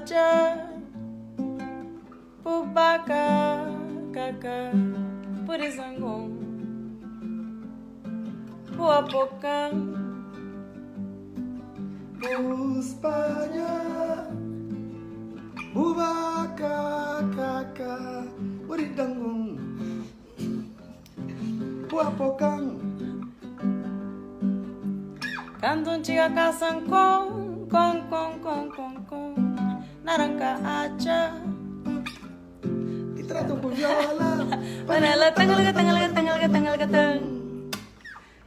aja Pubaca Caca Purizangom Puapocam Espanha Bubaca Caca Buridangum Buapocam Canton chica casan con Naranja aja E tratam com viola Panela tangalga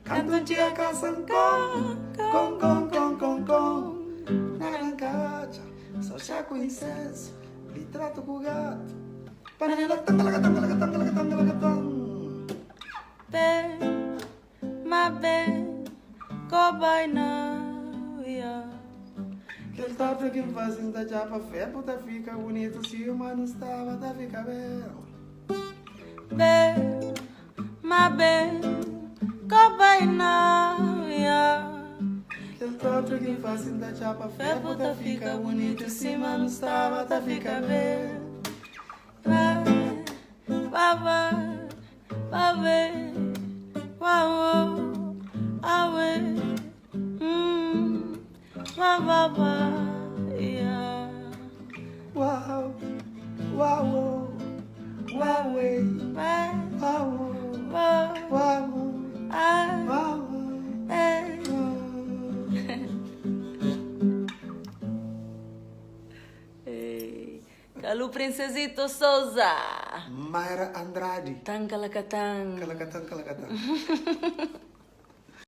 Cantam tia caçam com Narancacha Só chá com incenso E trato com gato Panela tangalaga Be Ma be Cowboy now yeah. Que ele tá pra quem fazem da japa fé Puta fica bonito se o mano estava Tá fica bem Be Ma be Cowboy now yeah. Que ele tá pra quem fazem da japa fé Puta fica bonito se o mano estava Tá fica bem Baba Babe Wow Awe Baba yeah. Uau, uau, uau, Bye uau, Wow uau, Ah uau. Kalu Princesito Souza Mayra Andrade. Tangkalakatang Kalakatang.